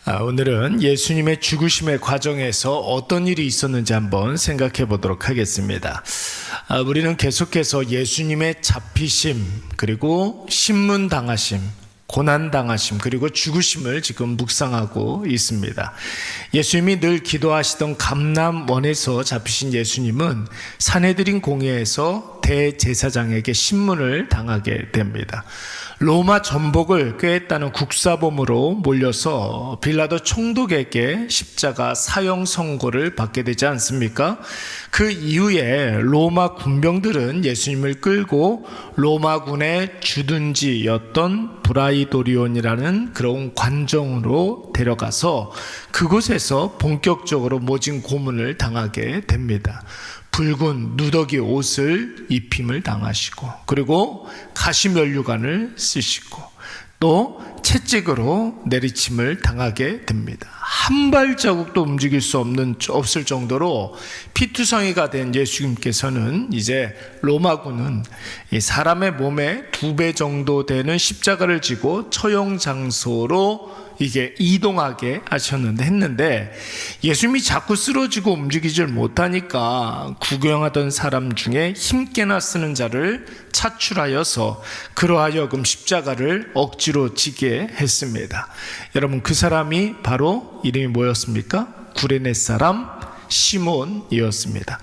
오늘은 예수님의 죽으심의 과정에서 어떤 일이 있었는지 한번 생각해 보도록 하겠습니다. 우리는 계속해서 예수님의 잡히심, 그리고 신문당하심, 고난당하심, 그리고 죽으심을 지금 묵상하고 있습니다. 예수님이 늘 기도하시던 감람원에서 잡히신 예수님은 산헤드린 공회에서 대제사장에게 신문을 당하게 됩니다. 로마 전복을 꾀했다는 국사범으로 몰려서 빌라도 총독에게 십자가 사형 선고를 받게 되지 않습니까? 그 이후에 로마 군병들은 예수님을 끌고 로마군의 주둔지였던 브라이도리온이라는 그런 관정으로 데려가서 그곳에서 본격적으로 모진 고문을 당하게 됩니다. 붉은 누더기 옷을 입힘을 당하시고, 그리고 가시면류관을 쓰시고, 또 채찍으로 내리침을 당하게 됩니다. 한 발자국도 움직일 수 없을 정도로 피투성이가 된 예수님께서는 이제 로마군은 사람의 몸의 2배 정도 되는 십자가를 지고 처형 장소로 이게 이동하게 했는데 예수님이 자꾸 쓰러지고 움직이질 못하니까 구경하던 사람 중에 힘께나 쓰는 자를 차출하여서 그러하여금 십자가를 억지로 지게 했습니다. 여러분, 그 사람이 바로 이름이 뭐였습니까? 구레네 사람 시몬이었습니다.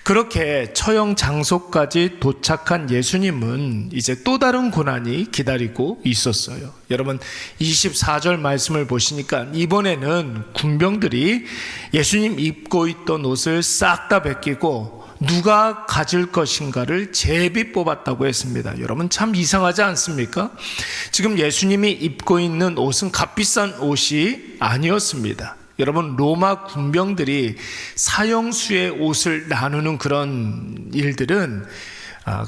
그렇게 처형 장소까지 도착한 예수님은 이제 또 다른 고난이 기다리고 있었어요. 여러분, 24절 말씀을 보시니까 이번에는 군병들이 예수님 입고 있던 옷을 싹 다 벗기고 누가 가질 것인가를 제비 뽑았다고 했습니다. 여러분, 참 이상하지 않습니까? 지금 예수님이 입고 있는 옷은 값비싼 옷이 아니었습니다. 여러분, 로마 군병들이 사형수의 옷을 나누는 그런 일들은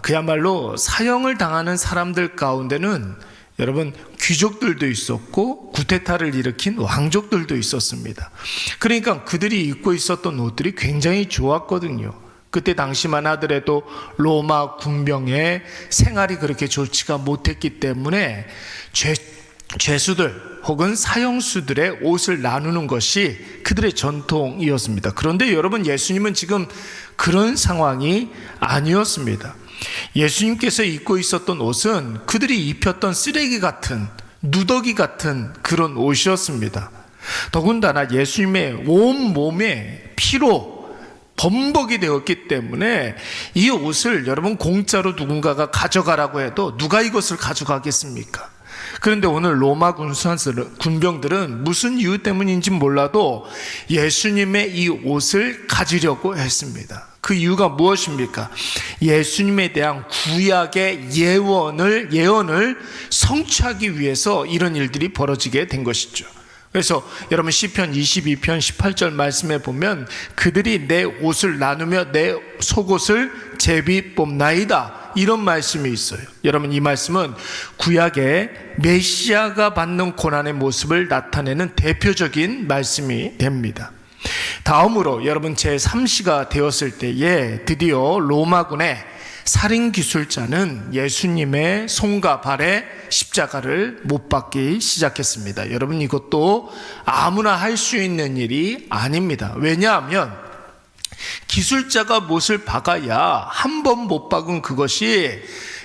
그야말로 사형을 당하는 사람들 가운데는 여러분, 귀족들도 있었고 구테타를 일으킨 왕족들도 있었습니다. 그러니까 그들이 입고 있었던 옷들이 굉장히 좋았거든요. 그때 당시만 하더라도 로마 군병의 생활이 그렇게 좋지가 못했기 때문에 죄수들 혹은 사형수들의 옷을 나누는 것이 그들의 전통이었습니다. 그런데 여러분, 예수님은 지금 그런 상황이 아니었습니다. 예수님께서 입고 있었던 옷은 그들이 입혔던 쓰레기 같은, 누더기 같은 그런 옷이었습니다. 더군다나 예수님의 온 몸에 피로 범벅이 되었기 때문에 이 옷을 여러분 공짜로 누군가가 가져가라고 해도 누가 이것을 가져가겠습니까? 그런데 오늘 로마 군병들은 무슨 이유 때문인지 몰라도 예수님의 이 옷을 가지려고 했습니다. 그 이유가 무엇입니까? 예수님에 대한 구약의 예언을 성취하기 위해서 이런 일들이 벌어지게 된 것이죠. 그래서 여러분, 시편 22편 18절 말씀에 보면 그들이 내 옷을 나누며 내 속옷을 제비 뽑나이다, 이런 말씀이 있어요. 여러분, 이 말씀은 구약의 메시아가 받는 고난의 모습을 나타내는 대표적인 말씀이 됩니다. 다음으로 여러분, 제3시가 되었을 때에 드디어 로마군의 살인기술자는 예수님의 손과 발에 십자가를 못 박기 시작했습니다. 여러분, 이것도 아무나 할 수 있는 일이 아닙니다. 왜냐하면 기술자가 못을 박아야 한 번 못 박은 그것이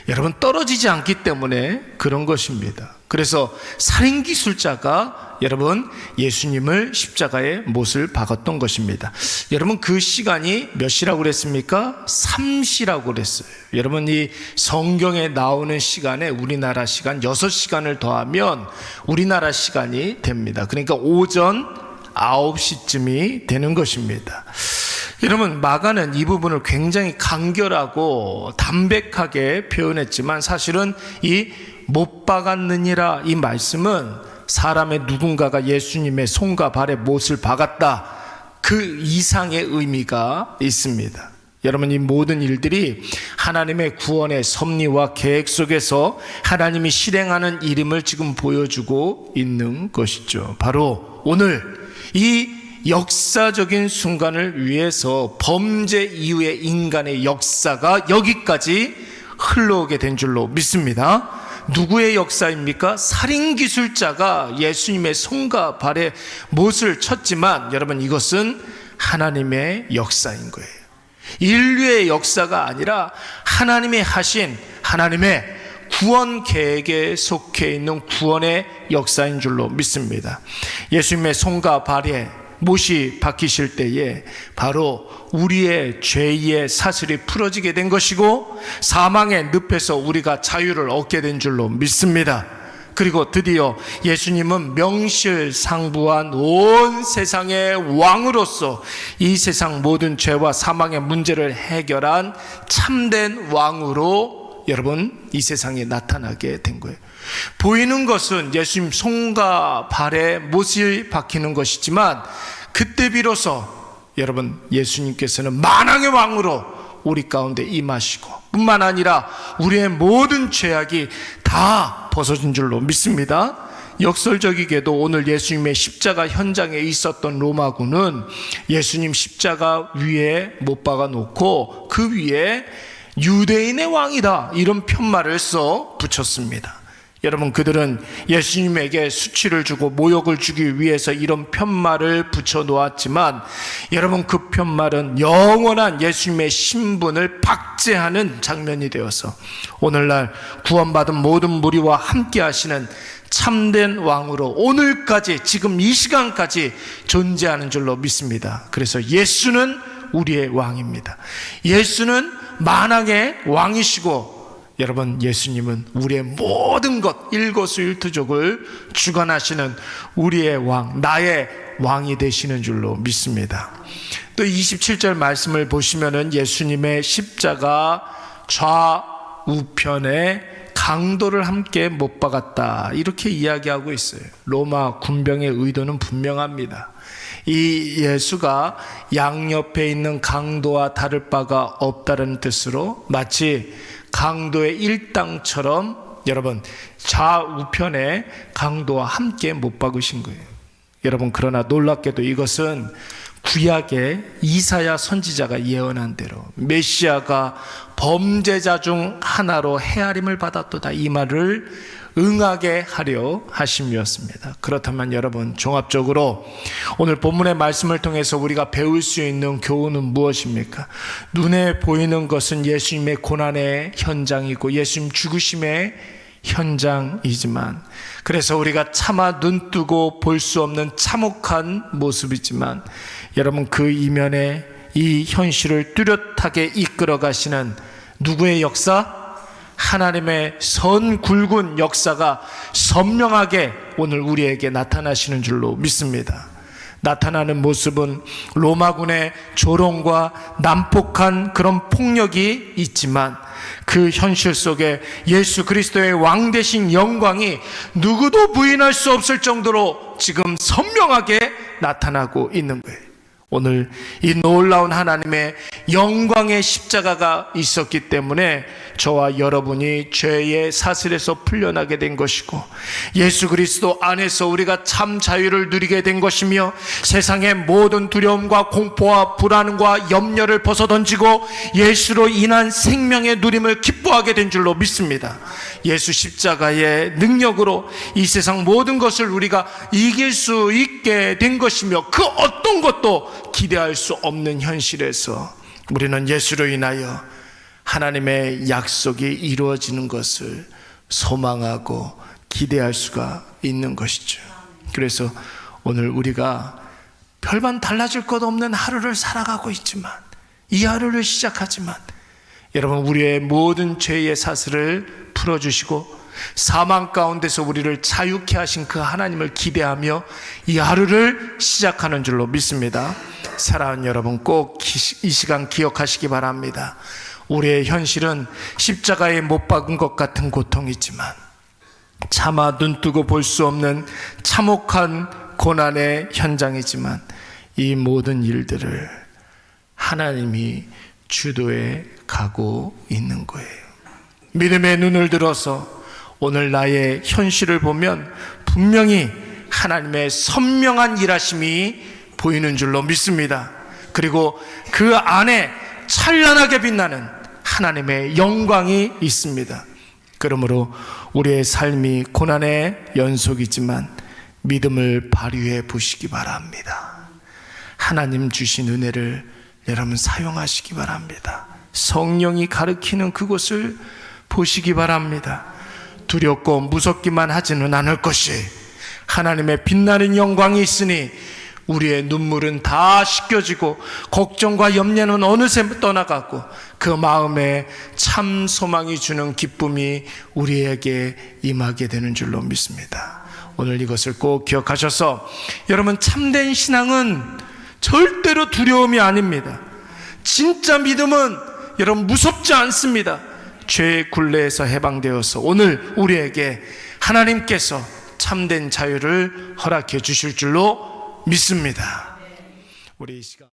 여러분 떨어지지 않기 때문에 그런 것입니다. 그래서 살인기술자가 여러분 예수님을 십자가에 못을 박았던 것입니다. 여러분, 그 시간이 몇 시라고 그랬습니까? 3시라고 그랬어요. 여러분, 이 성경에 나오는 시간에 우리나라 시간 6시간을 더하면 우리나라 시간이 됩니다. 그러니까 오전 9시쯤이 되는 것입니다. 여러분, 마가는 이 부분을 굉장히 간결하고 담백하게 표현했지만 사실은 이 못 박았느니라 이 말씀은 사람의 누군가가 예수님의 손과 발에 못을 박았다, 그 이상의 의미가 있습니다. 여러분, 이 모든 일들이 하나님의 구원의 섭리와 계획 속에서 하나님이 실행하는 일임을 지금 보여주고 있는 것이죠. 바로 오늘 이 역사적인 순간을 위해서 범죄 이후의 인간의 역사가 여기까지 흘러오게 된 줄로 믿습니다. 누구의 역사입니까? 살인기술자가 예수님의 손과 발에 못을 쳤지만 여러분, 이것은 하나님의 역사인 거예요. 인류의 역사가 아니라 하나님이 하신 하나님의 구원 계획에 속해 있는 구원의 역사인 줄로 믿습니다. 예수님의 손과 발에 못이 박히실 때에 바로 우리의 죄의 사슬이 풀어지게 된 것이고 사망의 늪에서 우리가 자유를 얻게 된 줄로 믿습니다. 그리고 드디어 예수님은 명실상부한 온 세상의 왕으로서 이 세상 모든 죄와 사망의 문제를 해결한 참된 왕으로 여러분 이 세상에 나타나게 된 거예요. 보이는 것은 예수님 손과 발에 못이 박히는 것이지만 그때 비로소 여러분 예수님께서는 만왕의 왕으로 우리 가운데 임하시고 뿐만 아니라 우리의 모든 죄악이 다 벗어진 줄로 믿습니다. 역설적이게도 오늘 예수님의 십자가 현장에 있었던 로마군은 예수님 십자가 위에 못 박아 놓고 그 위에 유대인의 왕이다 이런 편말을 써 붙였습니다. 여러분, 그들은 예수님에게 수치를 주고 모욕을 주기 위해서 이런 편말을 붙여 놓았지만 여러분, 그 편말은 영원한 예수님의 신분을 박제하는 장면이 되어서 오늘날 구원받은 모든 무리와 함께 하시는 참된 왕으로 오늘까지 지금 이 시간까지 존재하는 줄로 믿습니다. 그래서 예수는 우리의 왕입니다. 예수는 만왕의 왕이시고 여러분, 예수님은 우리의 모든 것 일거수일투족을 주관하시는 우리의 왕, 나의 왕이 되시는 줄로 믿습니다. 또 27절 말씀을 보시면은 예수님의 십자가 좌우편에 강도를 함께 못 박았다 이렇게 이야기하고 있어요. 로마 군병의 의도는 분명합니다. 이 예수가 양옆에 있는 강도와 다를 바가 없다는 뜻으로 마치 강도의 일당처럼 여러분 좌우편에 강도와 함께 못 박으신 거예요. 여러분, 그러나 놀랍게도 이것은 구약의 이사야 선지자가 예언한 대로 메시아가 범죄자 중 하나로 헤아림을 받았도다 이 말을 응하게 하려 하심이었습니다. 그렇다면 여러분, 종합적으로 오늘 본문의 말씀을 통해서 우리가 배울 수 있는 교훈은 무엇입니까? 눈에 보이는 것은 예수님의 고난의 현장이고 예수님 죽으심의 현장이지만, 그래서 우리가 차마 눈뜨고 볼 수 없는 참혹한 모습이지만 여러분, 그 이면에 이 현실을 뚜렷하게 이끌어 가시는 누구의 역사? 하나님의 선 굵은 역사가 선명하게 오늘 우리에게 나타나시는 줄로 믿습니다. 나타나는 모습은 로마군의 조롱과 난폭한 그런 폭력이 있지만 그 현실 속에 예수 그리스도의 왕 되신 영광이 누구도 부인할 수 없을 정도로 지금 선명하게 나타나고 있는 거예요. 오늘 이 놀라운 하나님의 영광의 십자가가 있었기 때문에 저와 여러분이 죄의 사슬에서 풀려나게 된 것이고 예수 그리스도 안에서 우리가 참 자유를 누리게 된 것이며 세상의 모든 두려움과 공포와 불안과 염려를 벗어던지고 예수로 인한 생명의 누림을 기뻐하게 된 줄로 믿습니다. 예수 십자가의 능력으로 이 세상 모든 것을 우리가 이길 수 있게 된 것이며 그 어떤 것도 기대할 수 없는 현실에서 우리는 예수로 인하여 하나님의 약속이 이루어지는 것을 소망하고 기대할 수가 있는 것이죠. 그래서 오늘 우리가 별반 달라질 것 없는 하루를 살아가고 있지만 이 하루를 시작하지만 여러분, 우리의 모든 죄의 사슬을 풀어주시고 사망 가운데서 우리를 자유케 하신 그 하나님을 기대하며 이 하루를 시작하는 줄로 믿습니다. 사랑하는 여러분, 꼭 이 시간 기억하시기 바랍니다. 우리의 현실은 십자가에 못 박은 것 같은 고통이지만 차마 눈뜨고 볼 수 없는 참혹한 고난의 현장이지만 이 모든 일들을 하나님이 주도해 가고 있는 거예요. 믿음의 눈을 들어서 오늘 나의 현실을 보면 분명히 하나님의 선명한 일하심이 보이는 줄로 믿습니다. 그리고 그 안에 찬란하게 빛나는 하나님의 영광이 있습니다. 그러므로 우리의 삶이 고난의 연속이지만 믿음을 발휘해 보시기 바랍니다. 하나님 주신 은혜를 여러분 사용하시기 바랍니다. 성령이 가르치는 그곳을 보시기 바랍니다. 두렵고 무섭기만 하지는 않을 것이 하나님의 빛나는 영광이 있으니 우리의 눈물은 다 씻겨지고 걱정과 염려는 어느새 떠나가고 그 마음에 참 소망이 주는 기쁨이 우리에게 임하게 되는 줄로 믿습니다. 오늘 이것을 꼭 기억하셔서 여러분, 참된 신앙은 절대로 두려움이 아닙니다. 진짜 믿음은 여러분 무섭지 않습니다. 죄의 굴레에서 해방되어서 오늘 우리에게 하나님께서 참된 자유를 허락해 주실 줄로 믿습니다. 우리 이 시간